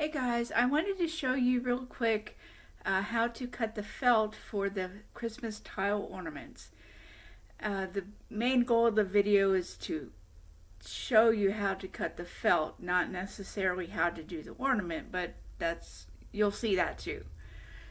Hey guys, I wanted to show you real quick how to cut the felt for the Christmas tile ornaments. The main goal of the video is to show you how to cut the felt, not necessarily how to do the ornament, but you'll see that too.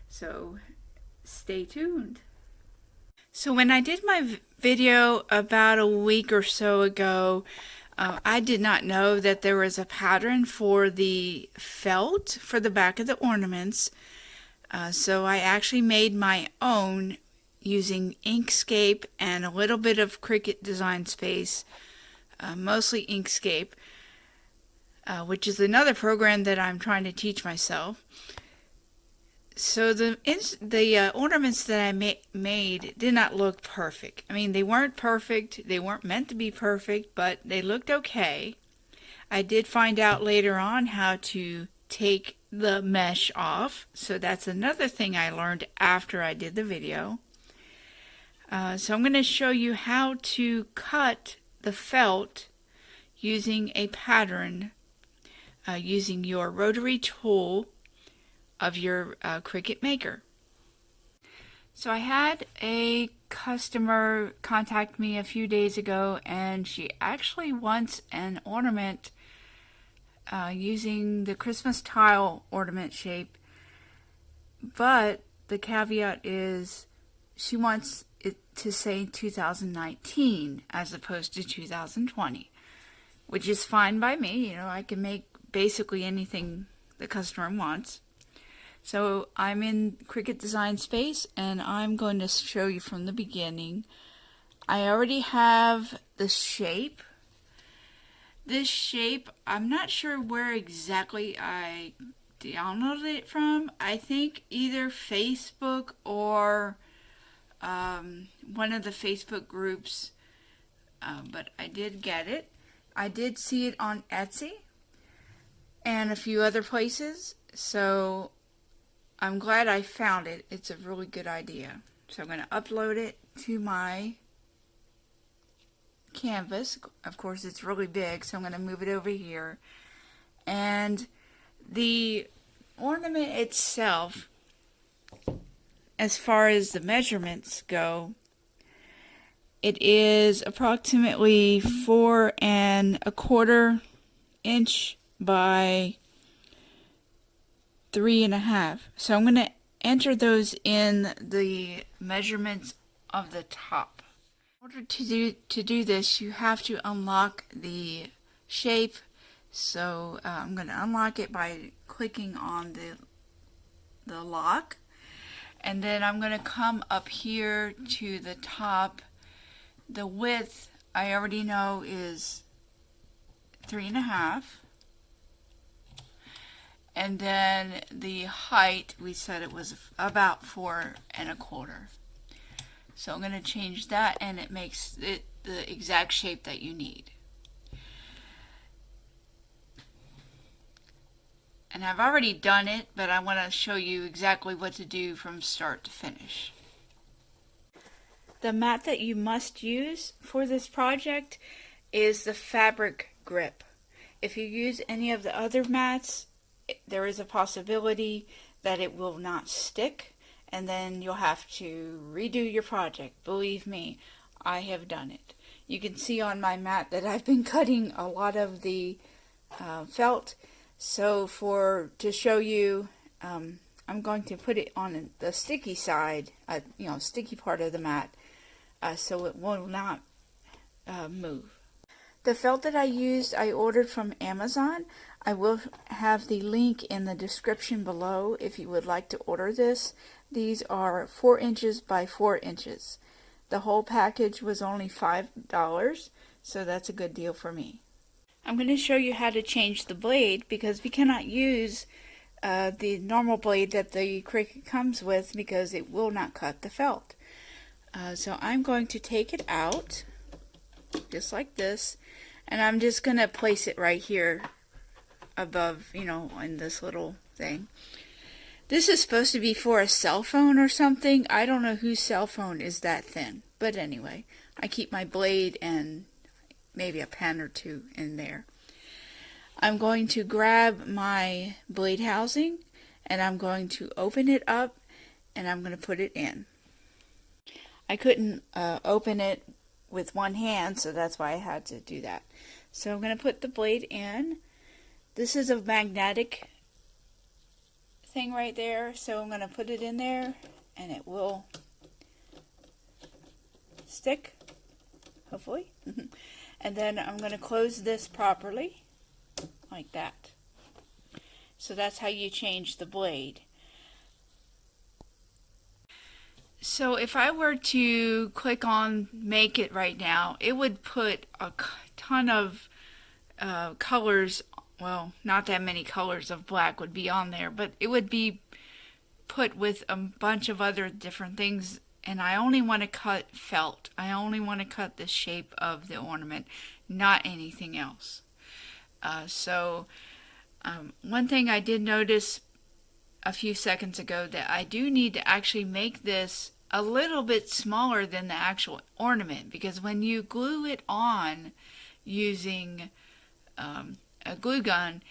So stay tuned. So when I did my video about a week or so ago, I did not know that there was a pattern for the felt for the back of the ornaments. So I actually made my own using Inkscape and a little bit of Cricut Design Space, mostly Inkscape, which is another program that I'm trying to teach myself. So the ornaments that I made did not look perfect. I mean, they weren't perfect. They weren't meant to be perfect, but they looked okay. I did find out later on how to take the mesh off. So that's another thing I learned after I did the video. So I'm going to show you how to cut the felt using a pattern, using your rotary tool of your Cricut Maker. So I had a customer contact me a few days ago, and she actually wants an ornament using the Christmas tile ornament shape, but the caveat is she wants it to say 2019 as opposed to 2020, which is fine by me. You know, I can make basically anything the customer wants. So I'm in Cricut Design Space, and I'm going to show you from the beginning. I already have the shape. This shape, I'm not sure where exactly I downloaded it from. I think either Facebook or one of the Facebook groups, but I did get it. I did see it on Etsy and a few other places, so I'm glad I found it. It's a really good idea. So I'm going to upload it to my canvas. Of course, it's really big, so I'm going to move it over here. And the ornament itself, as far as the measurements go, it is approximately 4¼ inch by 3½. So I'm going to enter those in the measurements of the top. In order to do this, you have to unlock the shape. So I'm going to unlock it by clicking on the lock, and then I'm going to come up here to the top. The width I already know is 3½. And then the height, we said it was about 4¼ So I'm going to change that, and it makes it the exact shape that you need. And I've already done it, but I want to show you exactly what to do from start to finish. The mat that you must use for this project is the fabric grip. If you use any of the other mats, there is a possibility that it will not stick, and then you'll have to redo your project. Believe me, I have done it. You can see on my mat that I've been cutting a lot of the felt. So to show you, I'm going to put it on the sticky side, sticky part of the mat, so it will not move. The felt that I used, I ordered from Amazon. I will have the link in the description below if you would like to order this. These are 4 inches by 4 inches. The whole package was only $5, so that's a good deal for me. I'm going to show you how to change the blade, because we cannot use the normal blade that the Cricut comes with, because it will not cut the felt. So I'm going to take it out, just like this, and I'm just going to place it right here above, in this little thing. This is supposed to be for a cell phone or something. I don't know whose cell phone is that thin, but anyway, I keep my blade and maybe a pen or two in there. I'm going to grab my blade housing and I'm going to open it up and I'm going to put it in. I couldn't open it with one hand, so that's why I had to do that. So I'm going to put the blade in. This is a magnetic thing right there, so I'm going to put it in there and it will stick, hopefully. And then I'm going to close this properly, like that. So that's how you change the blade. So if I were to click on Make It right now, it would put a ton of colors, well, not that many colors of black would be on there, but it would be put with a bunch of other different things, and I only want to cut felt. I only want to cut the shape of the ornament, not anything else. One thing I did notice a few seconds ago, that I do need to actually make this a little bit smaller than the actual ornament, because when you glue it on using a glue gun,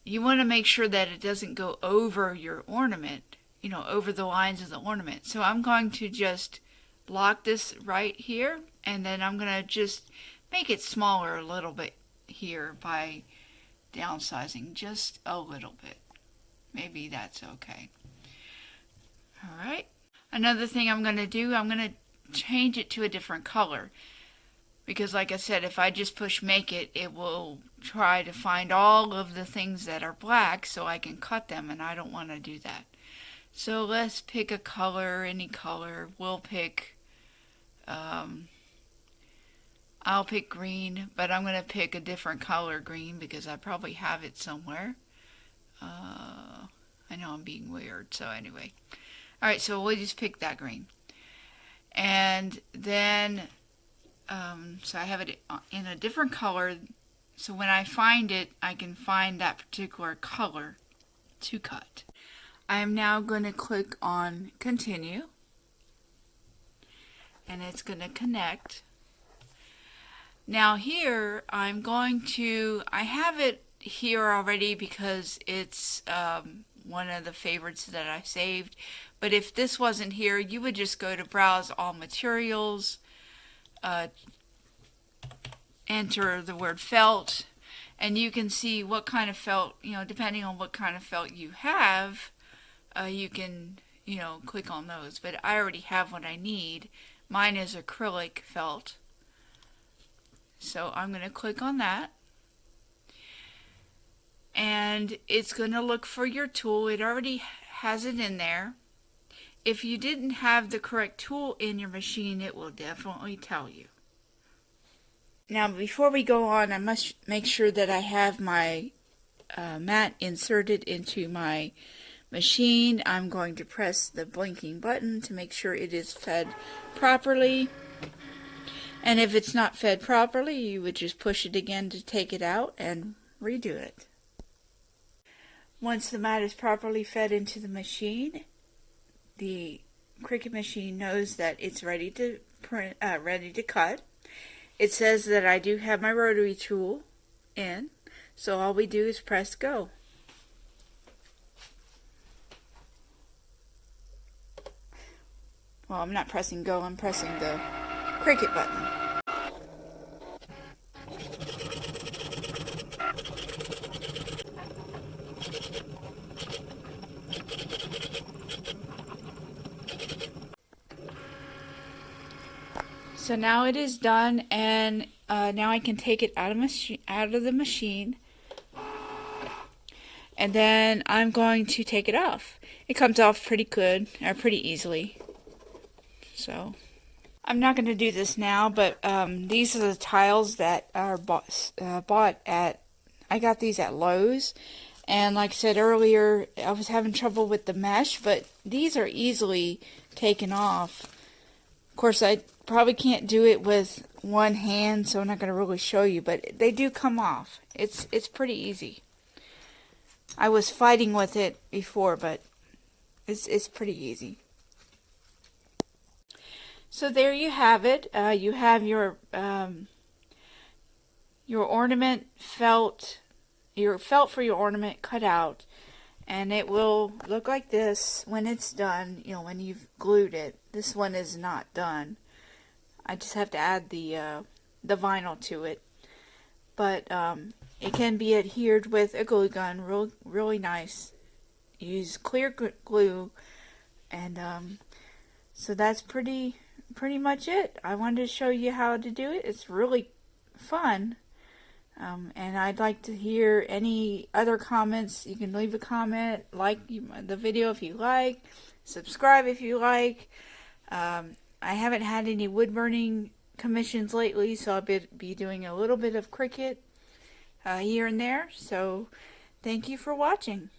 you want to make sure that it doesn't go over your ornament, you know, over the lines of the ornament. So I'm going to just lock this right here, and then I'm going to just make it smaller a little bit here by downsizing just a little bit. Maybe that's okay. Alright. Another thing I'm going to do, I'm going to change it to a different color. Because like I said, if I just push Make It, it will try to find all of the things that are black so I can cut them, and I don't want to do that. So let's pick a color, any color. We'll pick, I'll pick green, but I'm going to pick a different color green because I probably have it somewhere. I know I'm being weird, so anyway. Alright, so we'll just pick that green. And then, so I have it in a different color, so when I find it, I can find that particular color to cut. I am now going to click on Continue, and it's going to connect. Now here, I'm going to, I have it here already because it's one of the favorites that I saved, but if this wasn't here, you would just go to Browse All Materials, enter the word felt, and you can see what kind of felt, you know, depending on what kind of felt you have, you can, you know, click on those. But I already have what I need. Mine is acrylic felt, so I'm going to click on that. And it's going to look for your tool. It already has it in there. If you didn't have the correct tool in your machine, it will definitely tell you. Now before we go on, I must make sure that I have my mat inserted into my machine. I'm going to press the blinking button to make sure it is fed properly. And if it's not fed properly, you would just push it again to take it out and redo it. Once the mat is properly fed into the machine, the Cricut machine knows that it's ready to print, ready to cut. It says that I do have my rotary tool in, so all we do is press go. Well, I'm not pressing go, I'm pressing the Cricut button. So now it is done, and now I can take it out of the machine, and then I'm going to take it off. It comes off pretty good, or pretty easily. So I'm not going to do this now, but these are the tiles that are bought at, I got these at Lowe's, and like I said earlier, I was having trouble with the mesh, but these are easily taken off. Of course, I probably can't do it with one hand, so I'm not going to really show you, but they do come off. It's pretty easy. I was fighting with it before, but it's pretty easy. So there you have it. You have your ornament felt your felt for your ornament cut out, and it will look like this when it's done, you know, when you've glued it. This one is not done. I just have to add the vinyl to it. But it can be adhered with a glue gun, really nice. Use clear glue, and so that's pretty much it. I wanted to show you how to do it. It's really fun. And I'd like to hear any other comments. You can leave a comment, like the video if you like, subscribe if you like. I haven't had any wood burning commissions lately, so I'll be doing a little bit of Cricut here and there. So thank you for watching.